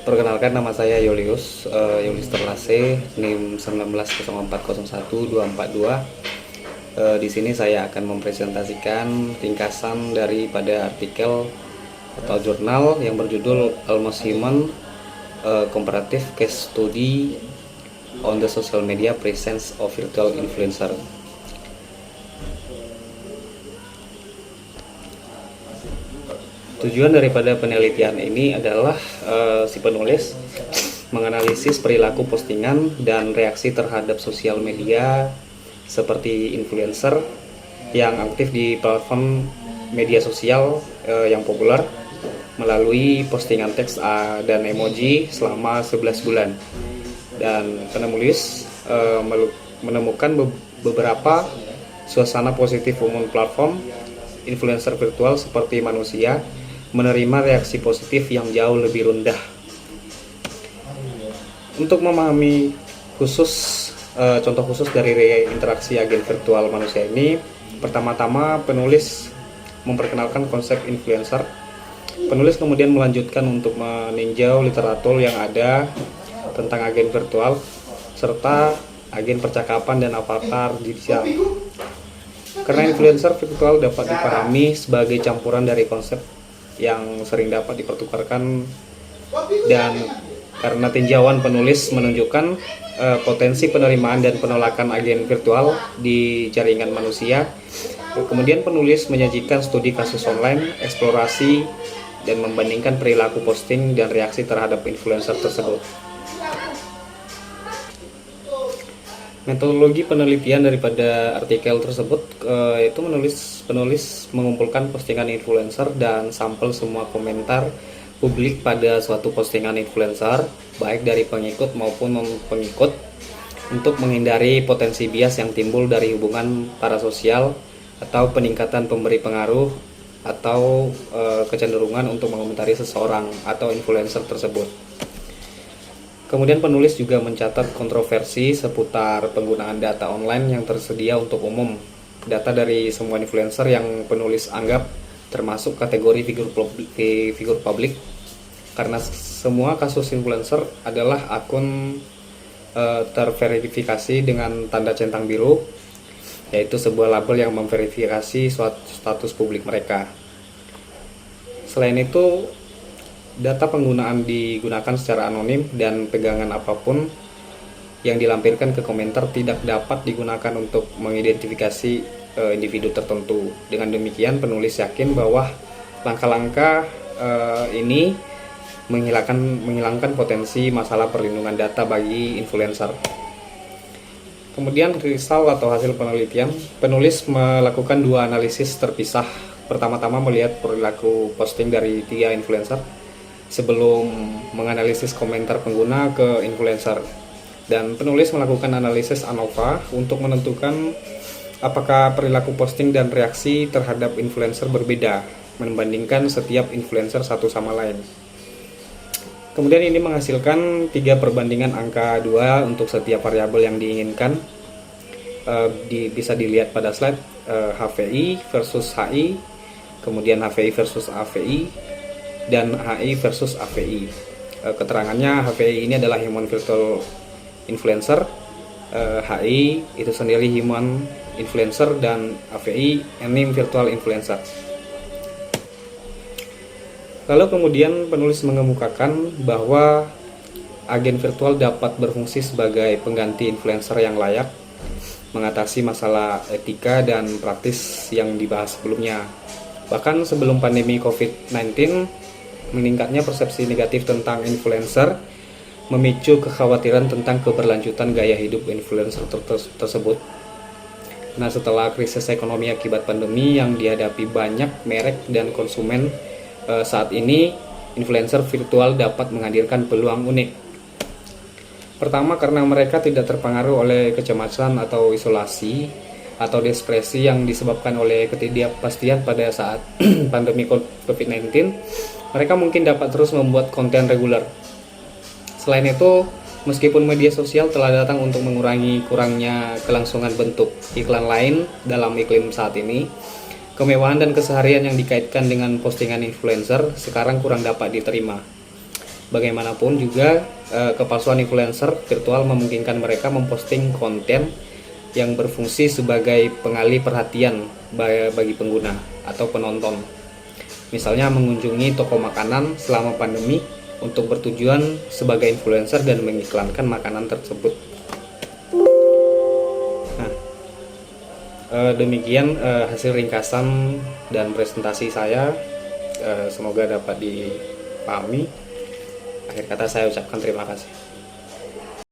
Perkenalkan, nama saya Yulius, Yulius Terlase, NIM 190401-242. Di sini saya akan mempresentasikan ringkasan daripada artikel atau jurnal yang berjudul Almost Human, Comparative Case Study on the Social Media Presence of Virtual Influencer. Tujuan daripada penelitian ini adalah si penulis menganalisis perilaku postingan dan reaksi terhadap sosial media seperti influencer yang aktif di platform media sosial yang populer melalui postingan teks dan emoji selama 11 bulan. Dan penulis menemukan beberapa suasana positif umum platform influencer virtual seperti manusia menerima reaksi positif yang jauh lebih rendah. Untuk memahami contoh khusus dari interaksi agen virtual manusia ini, pertama-tama penulis memperkenalkan konsep influencer. Penulis kemudian melanjutkan untuk meninjau literatur yang ada tentang agen virtual serta agen percakapan dan avatar digital. Karena influencer virtual dapat dipahami sebagai campuran dari konsep yang sering dapat dipertukarkan, dan karena tinjauan penulis menunjukkan potensi penerimaan dan penolakan agen virtual di jaringan manusia, kemudian penulis menyajikan studi kasus online, eksplorasi, dan membandingkan perilaku posting dan reaksi terhadap influencer tersebut. Metodologi penelitian daripada artikel tersebut itu penulis mengumpulkan postingan influencer dan sampel semua komentar publik pada suatu postingan influencer, baik dari pengikut maupun non-pengikut, untuk menghindari potensi bias yang timbul dari hubungan parasosial atau peningkatan pemberi pengaruh atau kecenderungan untuk mengomentari seseorang atau influencer tersebut. Kemudian penulis juga mencatat kontroversi seputar penggunaan data online yang tersedia untuk umum. Data dari semua influencer yang penulis anggap termasuk kategori figur publik, karena semua kasus influencer adalah akun terverifikasi dengan tanda centang biru, yaitu sebuah label yang memverifikasi suatu status publik mereka. Selain itu, data penggunaan digunakan secara anonim dan pegangan apapun yang dilampirkan ke komentar tidak dapat digunakan untuk mengidentifikasi individu tertentu. Dengan demikian, penulis yakin bahwa langkah-langkah ini menghilangkan potensi masalah perlindungan data bagi influencer. Kemudian result atau hasil penelitian, penulis melakukan dua analisis terpisah. Pertama-tama melihat perilaku posting dari 3 influencer sebelum menganalisis komentar pengguna ke influencer, dan penulis melakukan analisis ANOVA untuk menentukan apakah perilaku posting dan reaksi terhadap influencer berbeda membandingkan setiap influencer satu sama lain. Kemudian ini menghasilkan 3 perbandingan angka 2 untuk setiap variabel yang diinginkan. Bisa dilihat pada slide HVI versus HI, kemudian HVI versus AVI, dan HI versus AVI. Keterangannya, HVI ini adalah Human Virtual Influencer, HI itu sendiri Human Influencer, dan AVI Anime Virtual Influencer. Lalu kemudian penulis mengemukakan bahwa agen virtual dapat berfungsi sebagai pengganti influencer yang layak, mengatasi masalah etika dan praktis yang dibahas sebelumnya. Bahkan sebelum pandemi COVID-19, meningkatnya persepsi negatif tentang influencer memicu kekhawatiran tentang keberlanjutan gaya hidup influencer tersebut. Nah, setelah krisis ekonomi akibat pandemi yang dihadapi banyak merek dan konsumen saat ini, influencer virtual dapat menghadirkan peluang unik. Pertama, karena mereka tidak terpengaruh oleh kecemasan atau isolasi atau depresi yang disebabkan oleh ketidakpastian pada saat pandemi COVID-19, mereka mungkin dapat terus membuat konten reguler. Selain itu, meskipun media sosial telah datang untuk mengurangi kurangnya kelangsungan bentuk iklan lain dalam iklim saat ini, kemewahan dan keseharian yang dikaitkan dengan postingan influencer sekarang kurang dapat diterima. Bagaimanapun juga, kepalsuan influencer virtual memungkinkan mereka memposting konten yang berfungsi sebagai pengalih perhatian bagi pengguna atau penonton. Misalnya mengunjungi toko makanan selama pandemi untuk bertujuan sebagai influencer dan mengiklankan makanan tersebut. Nah, demikian hasil ringkasan dan presentasi saya. Semoga dapat dipahami. Akhir kata saya ucapkan terima kasih.